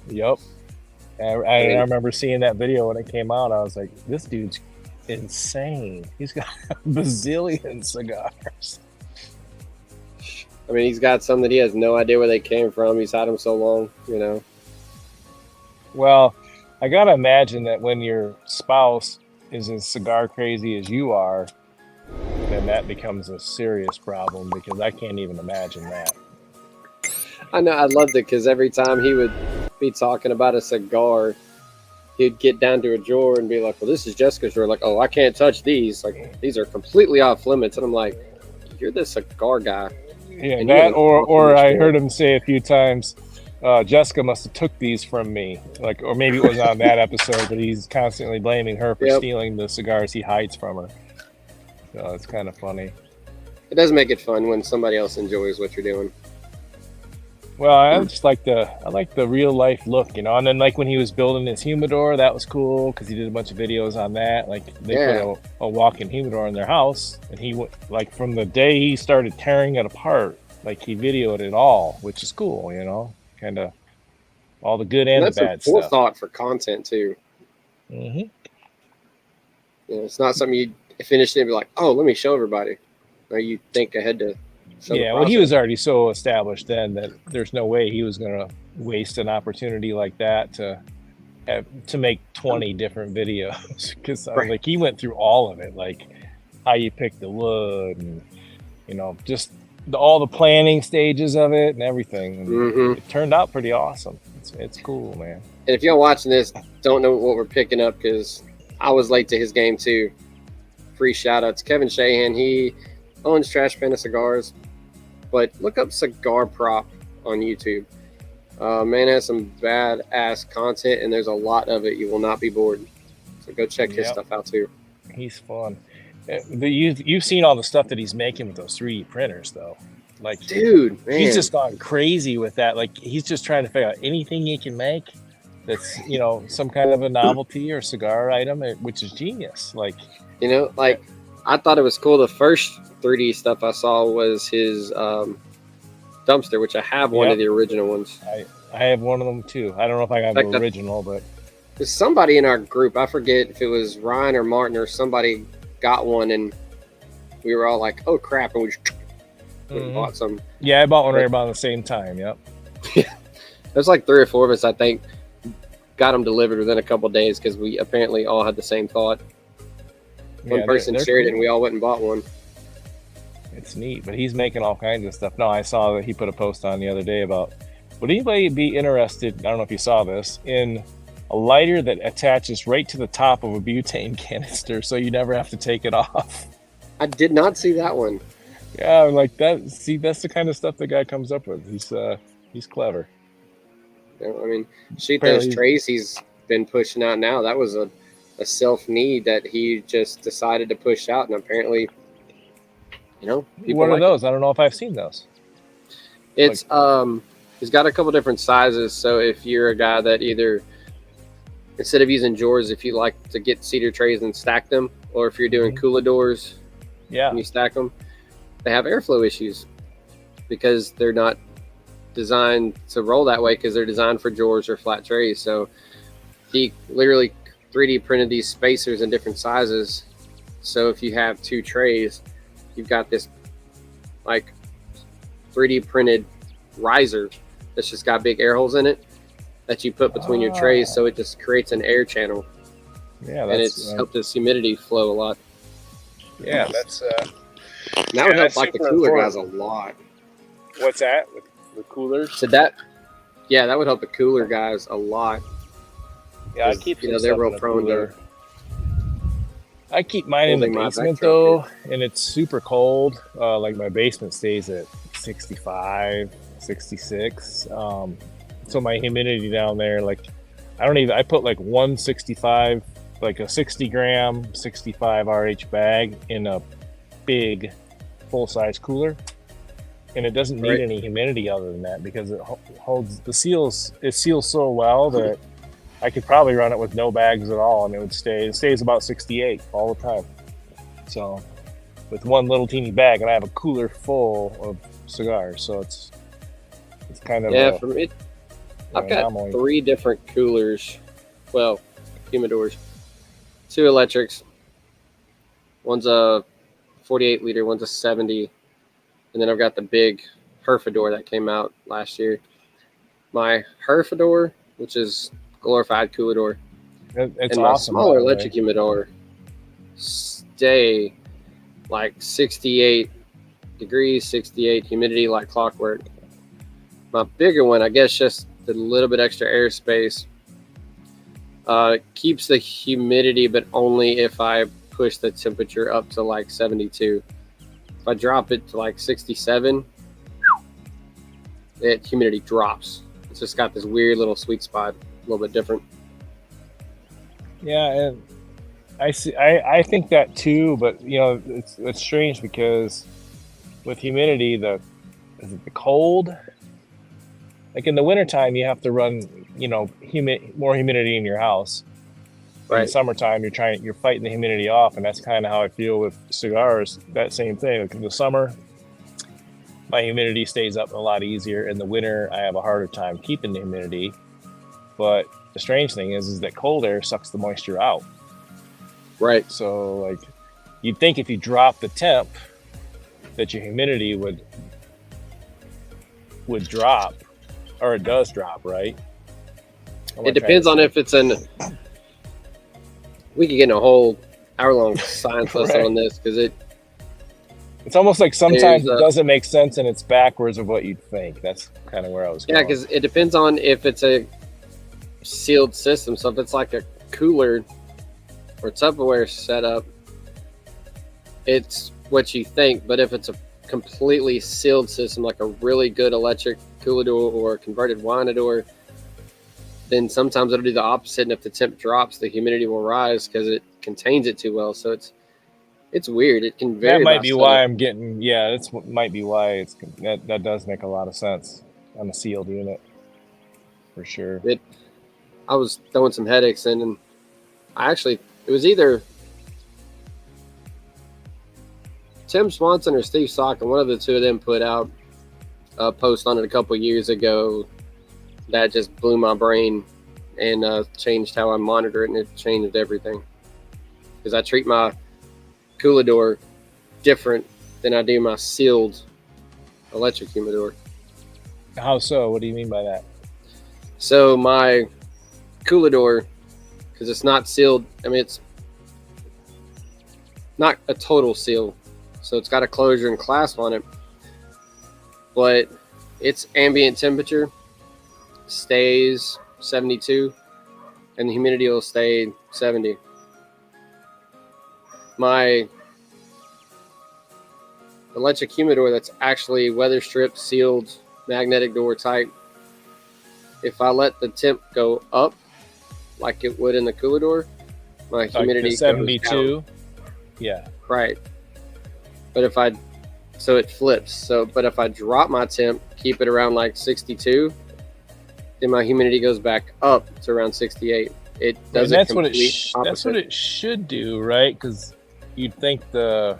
Yep. I remember seeing that video when it came out. I was like, this dude's insane. He's got a bazillion cigars. I mean, he's got some that he has no idea where they came from. He's had them so long. Well, I gotta imagine that when your spouse is as cigar crazy as you are, then that becomes a serious problem, because I can't even imagine that. I know. I loved it because every time he would be talking about a cigar, he'd get down to a drawer and be like, well, this is Jessica's drawer. Like, oh, I can't touch these. Like, these are completely off limits. And I'm like, you're the cigar guy. Yeah, that or I heard him say a few times, Jessica must have took these from me. Like, or maybe it was on that episode, but he's constantly blaming her for stealing the cigars he hides from her. So it's kind of funny. It does make it fun when somebody else enjoys what you're doing. Well, I just like the real life look, and then like when he was building his humidor, that was cool because he did a bunch of videos on that. Like they put a walk-in humidor in their house, and he went like from the day he started tearing it apart, like he videoed it all, which is cool, kind of all the good and the bad stuff. That's a forethought for content too. Mm-hmm. It's not something you finish it and be like, oh, let me show everybody. Or you think ahead to. Well, he was already so established then that there's no way he was going to waste an opportunity like that to make 20 different videos, because like he went through all of it, like how you pick the wood and just all the planning stages of it and everything. And it turned out pretty awesome. It's cool, man. And if y'all watching this don't know what we're picking up, because I was late to his game too, free shout out to Kevin Shahan. He owns Trash Panda Cigars. But look up Cigar Prop on YouTube. Man has some badass content, and there's a lot of it. You will not be bored. So go check his stuff out too. He's fun. You've seen all the stuff that he's making with those 3D printers, though. Like, dude, man. He's just gone crazy with that. Like, he's just trying to figure out anything he can make that's some kind of a novelty or cigar item, which is genius. Like, I thought it was cool. The first 3D stuff I saw was his dumpster, which I have one of the original ones. I have one of them too. I don't know if I have the original, but there's somebody in our group, I forget if it was Ryan or Martin or somebody, got one, and we were all like, oh crap, and we bought some. Yeah, I bought one right about the same time. Yep. There's like 3 or 4 of us, I think, got them delivered within a couple of days because we apparently all had the same thought. One person shared it, and we all went and bought one. It's neat, but he's making all kinds of stuff. No, I saw that he put a post on the other day about, would anybody be interested, I don't know if you saw this, in a lighter that attaches right to the top of a butane canister so you never have to take it off? I did not see that one. Yeah, like that. See, that's the kind of stuff the guy comes up with. He's clever. I mean, shoot, those trays he's been pushing out now, that was a self-need that he just decided to push out, and apparently, people what are those? I don't know if I've seen those. It's he's got a couple different sizes. So if you're a guy that either, instead of using drawers, if you like to get cedar trays and stack them, or if you're doing cooladors, and you stack them, they have airflow issues because they're not designed to roll that way, because they're designed for drawers or flat trays. So he literally 3D printed these spacers in different sizes. So if you have 2 trays, you've got this like 3D printed riser that's just got big air holes in it that you put between your trays, so it just creates an air channel. Yeah, and it's helped this humidity flow a lot. Yeah, that's that would help like the cooler guys a lot. What's that with the coolers? So that Yeah, that would help the cooler guys a lot. Yeah, I keep some they're stuff real in a prone cooler. to I keep mine in the holding my back basement truck. though, and it's super cold. Like my basement stays at 65, 66. So my humidity down there, like I put like 165, like a 60 gram, 65 RH bag in a big full size cooler. And it doesn't need Right. any humidity other than that because it holds it seals so well that I could probably run it with no bags at all, and it stays about 68 all the time. So with one little teeny bag, and I have a cooler full of cigars, so it's kind of For me, I've got anomaly. 3 different coolers. Well, humidors, 2 electrics. One's a 48 liter, one's a 70, and then I've got the big Herfador that came out last year. My Herfador, which is glorified coolador, It's and my awesome. smaller electric humidor stay like 68 degrees, 68 humidity like clockwork. My bigger one, I guess, just a little bit extra airspace. Keeps the humidity, but only if I push the temperature up to like 72. If I drop it to like 67, humidity drops. It's just got this weird little sweet spot, a little bit different. Yeah, and I think that too, but it's strange because with humidity, the cold, like in the wintertime, you have to run more humidity in your house. In the summertime, you're fighting the humidity off, and that's kind of how I feel with cigars. That same thing. Like in the summer, my humidity stays up a lot easier. In the winter, I have a harder time keeping the humidity. But the strange thing is that cold air sucks the moisture out. Right. So like, you'd think if you drop the temp, that your humidity would drop, or it does drop, right? It depends on if it's we could get in a whole hour-long science lesson on this because it's almost like sometimes it doesn't make sense and it's backwards of what you'd think. That's kind of where I was going. Yeah, because it depends on if it's a sealed system. So if it's like a cooler or Tupperware setup, it's what you think. But if it's a completely sealed system, like a really good electric coolador or converted winador, then sometimes it'll do the opposite. And if the temp drops, the humidity will rise because it contains it too well. So it's weird. It can vary. That might be why I'm getting. Yeah, that's might be why that does make a lot of sense on a sealed unit, for sure. I was throwing some headaches in, and it was either Tim Swanson or Steve Socken. One of the two of them put out a post on it a couple years ago that just blew my brain and changed how I monitor it, and it changed everything. Because I treat my coolador different than I do my sealed electric humidor. How so? What do you mean by that? So my coolador, because it's not sealed, I mean, it's not a total seal, so it's got a closure and clasp on it, but its ambient temperature stays 72 and the humidity will stay 70. My electric humidor that's actually weather stripped, sealed, magnetic door type, if I let the temp go up like it would in the coolador, my humidity goes 72 down. Yeah, right. But so it flips. But if I drop my temp, keep it around like 62, then my humidity goes back up to around 68. It does that's what it should do, right? Because you'd think the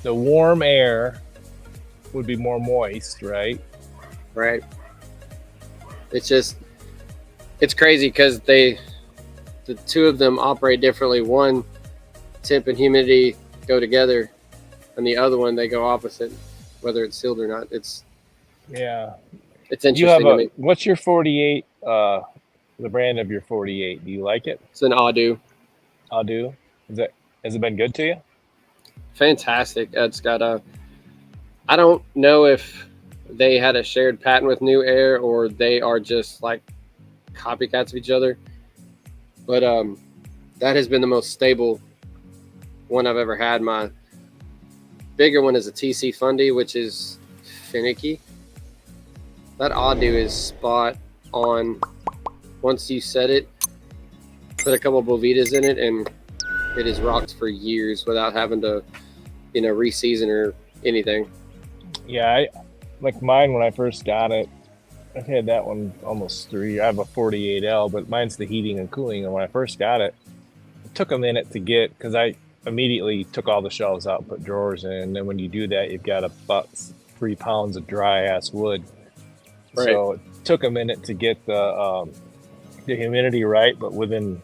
warm air would be more moist, right? Right. It's crazy because the two of them operate differently. One, temp and humidity go together, and the other one they go opposite, whether it's sealed or not. It's interesting to me. What's your 48? The brand of your 48? Do you like it? It's an Adu. Adu. Has it been good to you? Fantastic. It's got I don't know if they had a shared patent with New Air or they are just like copycats of each other. But that has been the most stable one I've ever had. My bigger one is a TC Fundy, which is finicky. That Audu is spot on. Once you set it, put a couple Bovitas in it, and it is rocked for years without having to, reseason or anything. Yeah, like mine when I first got it. I've had that one almost 3 years. I have a 48L, but mine's the heating and cooling. And when I first got it, it took a minute to get, because I immediately took all the shelves out and put drawers in. And then when you do that, you've got about 3 pounds of dry ass wood. Right. So it took a minute to get the humidity right, but within,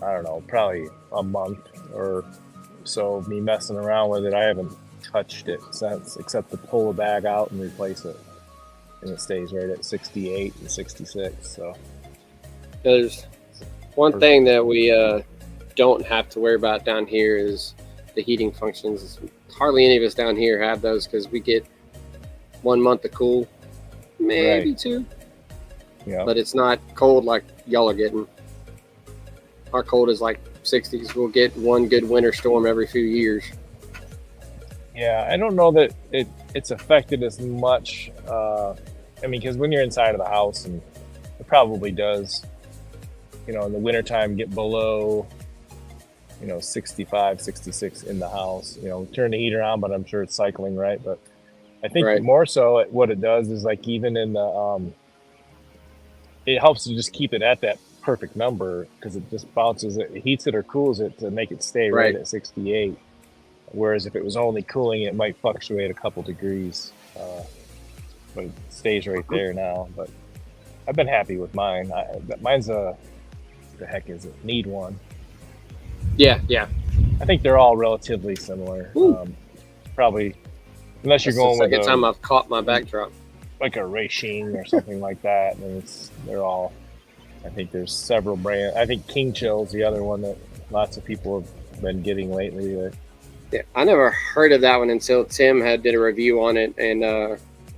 I don't know, probably a month or so of me messing around with it, I haven't touched it since, except to pull the bag out and replace it. And it stays right at 68 and 66. So there's one thing that we don't have to worry about down here is the heating functions. Hardly any of us down here have those because we get 1 month of cool, maybe Right. 2. Yeah. But it's not cold like y'all are getting. Our cold is like 60s. We'll get one good winter storm every few years. Yeah, I don't know that it's affected as much. I mean, because when you're inside of the house, and it probably does, in the wintertime get below, 65, 66 in the house. Turn the heater on, but I'm sure it's cycling, right? But I think Right. more so what it does is like even in the, it helps to just keep it at that perfect number because it just bounces it heats it or cools it to make it stay right at 68. Whereas if it was only cooling, it might fluctuate a couple degrees, but it stays right there now. But I've been happy with mine. Mine's the heck is it? Need one. Yeah. I think they're all relatively similar. Probably, unless you're going with the second time I've caught my backdrop, like a Racine or something like that. And they're all. I think there's several brands. I think King Chill's the other one that lots of people have been getting lately. Yeah, I never heard of that one until Tim did a review on it, and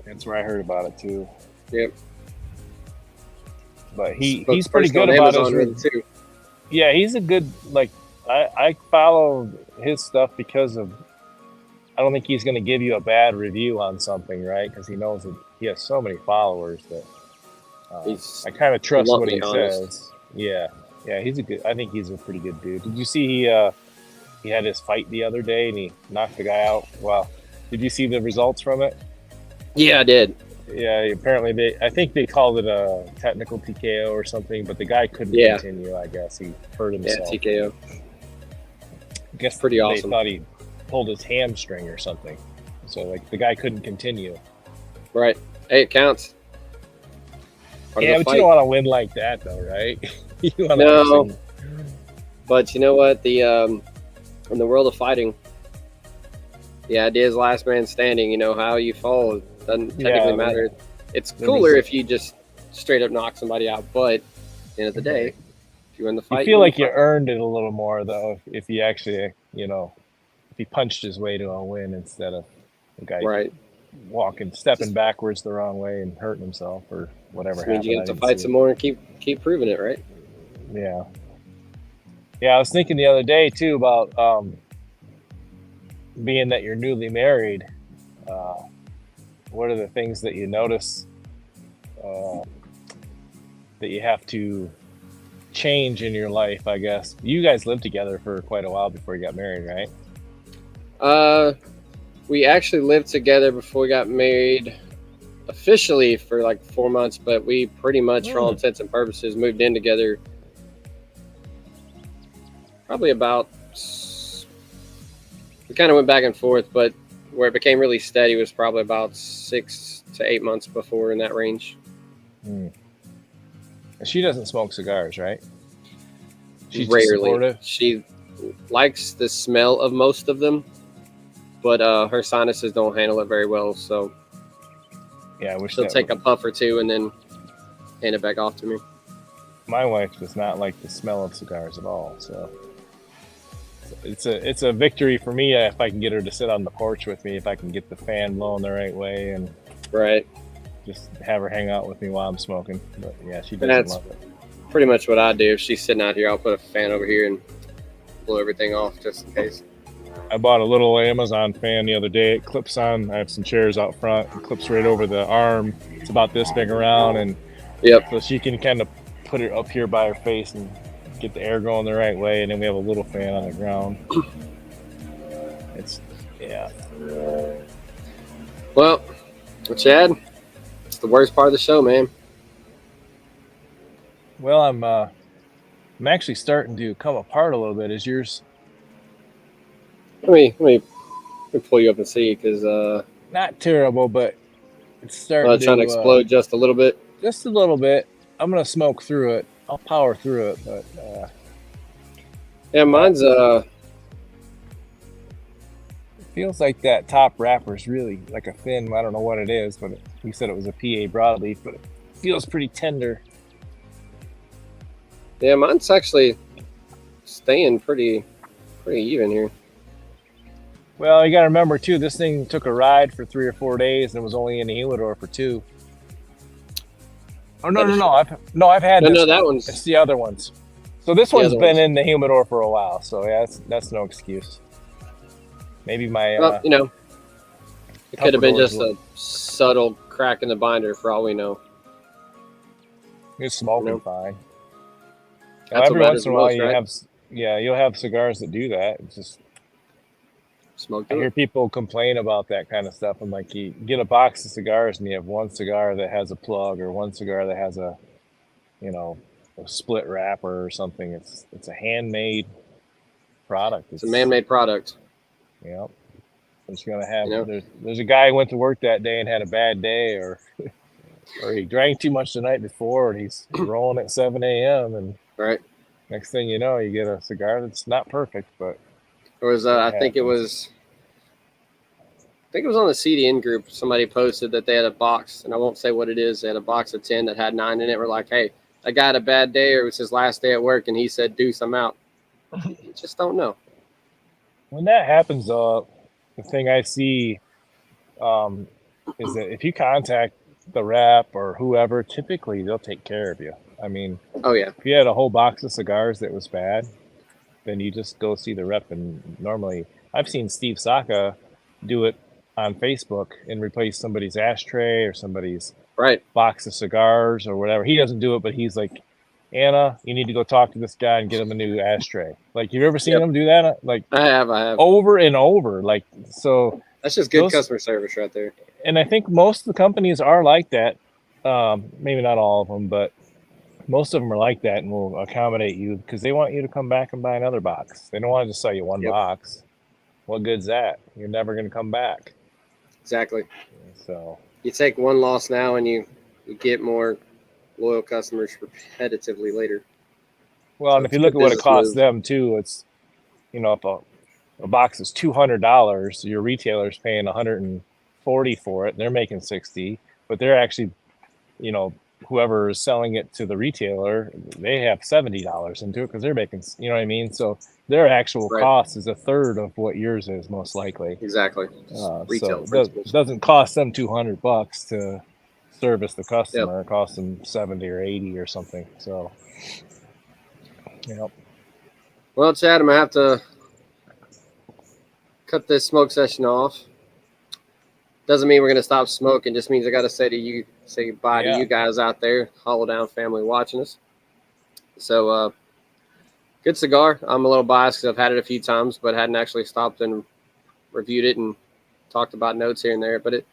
that's where I heard about it too. Yep. But he's pretty good about his too. Yeah, he's a good I follow his stuff because of I don't think he's going to give you a bad review on something, right? Because he knows that he has so many followers that I kind of trust what he says. Yeah, he's I think he's a pretty good dude. Did you see he had his fight the other day and he knocked the guy out? Wow. Did you see the results from it? Yeah, I did. Yeah, apparently I think they called it a technical TKO or something, but the guy couldn't continue, I guess. He hurt himself. Yeah, TKO. I guess pretty awesome. They thought he pulled his hamstring or something. So the guy couldn't continue. Right. Hey, it counts. Yeah, but you don't want to win like that though, right? No. But you know what? In the world of fighting, the idea is last man standing. How you fall doesn't technically matter. It's cooler if you just straight up knock somebody out. But at the end of the day, if you win the fight, you feel like you earned it a little more though. If you actually, if he punched his way to a win instead of the guy stepping backwards the wrong way and hurting himself or whatever. Means you have to fight some more and keep proving it, right? Yeah. Yeah, I was thinking the other day too about being that you're newly married. What are the things that you notice that you have to change in your life? I guess you guys lived together for quite a while before you got married, right? We actually lived together before we got married officially for like 4 months, but we pretty much, for all intents and purposes, moved in together. Probably about, we kind of went back and forth, but where it became really steady was probably about 6 to 8 months before, in that range. She doesn't smoke cigars, right? She's rarely. She likes the smell of most of them, but her sinuses don't handle it very well. So yeah, I wish she'll take a puff or two and then hand it back off to me. My wife does not like the smell of cigars at all, so it's a victory for me if I can get her to sit on the porch with me, if I can get the fan blowing the right way and Right. Just have her hang out with me while I'm smoking. But yeah, she And doesn't that's love it. pretty much what I do. If she's sitting out here, I'll put a fan over here and blow everything off just in case. I bought a little Amazon fan the other day. It clips on. I have some chairs out front. It clips right over the arm. It's about this big around, and Yep. so she can kind of put it up here by her face and get the air going the right way. And then we have a little fan on the ground. It's yeah. Well, Chad, it's the worst part of the show, man. Well, I'm actually starting to come apart a little bit. Is yours? Let me pull you up and see because Not terrible, but it's starting trying to explode just a little bit. Just a little bit. I'm gonna smoke through it. I'll power through it, but yeah, mine's it feels like that top wrapper is really like a thin. I don't know what it is, but you said it was a PA broadleaf, but it feels pretty tender. Yeah, mine's actually staying pretty even here. Well, you got to remember too, this thing took a ride for 3 or 4 days and was only in the humidor for 2. Oh no! I've had this. No, that one's. It's the other ones. So this one's been in the humidor for a while. So yeah, that's no excuse. Maybe my. Well, it could have been just a subtle crack in the binder for all we know. It's smoking fine. That's every once in a while, right? you'll have cigars that do that. It's just. I hear people complain about that kind of stuff. I'm like, you get a box of cigars and you have one cigar that has a plug or one cigar that has a split wrapper or something. It's a handmade product. It's a man-made product. Yep. It's gonna have. There's a guy who went to work that day and had a bad day, or he drank too much the night before, and he's rolling at 7 a.m. and right. Next thing you know, you get a cigar that's not perfect, but. It was, I think it was on the CDN group. Somebody posted that they had a box, and I won't say what it is. They had a box of 10 that had 9 in it. We're like, hey, that guy had a bad day, or it was his last day at work, and he said, deuce, I'm out. You just don't know. When that happens, the thing I see is that if you contact the rep or whoever, typically they'll take care of you. I mean, oh yeah, if you had a whole box of cigars that was bad, then you just go see the rep. And normally I've seen Steve Saka do it on Facebook and replace somebody's ashtray or somebody's box of cigars or whatever. He doesn't do it, but he's like, Anna, you need to go talk to this guy and get him a new ashtray. Like, you've ever seen him do that? Like, I have over and over. Like, so that's just good customer service right there. And I think most of the companies are like that. Maybe not all of them, but most of them are like that and will accommodate you because they want you to come back and buy another box. They don't want to just sell you one box. What good's that? You're never going to come back. Exactly. So you take one loss now and you get more loyal customers repetitively later. Well, and if you look at what it costs them too, it's, if a box is $200, your retailer's paying $140 for it. They're making $60, but they're actually, whoever is selling it to the retailer, they have $70 into it because they're making, you know what I mean? So their actual cost is a third of what yours is, most likely. Exactly. Retail so it doesn't cost them $200 to service the customer. It costs them 70 or 80 or something. So, Well, Chad, I'm gonna have to cut this smoke session off. Doesn't mean we're gonna stop smoking. Just means I gotta say goodbye to you guys out there, Hollow Down family watching us. So, good cigar. I'm a little biased because I've had it a few times, but hadn't actually stopped and reviewed it and talked about notes here and there. But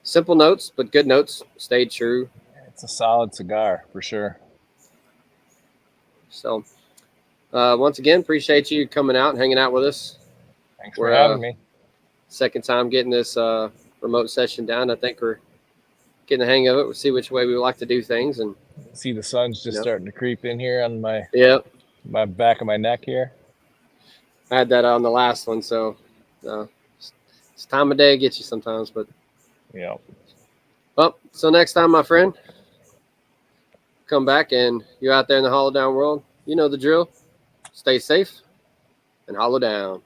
simple notes, but good notes. Stayed true. It's a solid cigar for sure. So, once again, appreciate you coming out and hanging out with us. Thanks for having me. Second time getting this remote session down. I think we're getting the hang of it. We'll see which way we like to do things. And see the sun's just starting to creep in here on my my back of my neck here. I had that on the last one, so it's time of day gets you sometimes. But well, so next time, my friend, come back, and you're out there in the Hollow Down world. You know the drill. Stay safe and hollow down.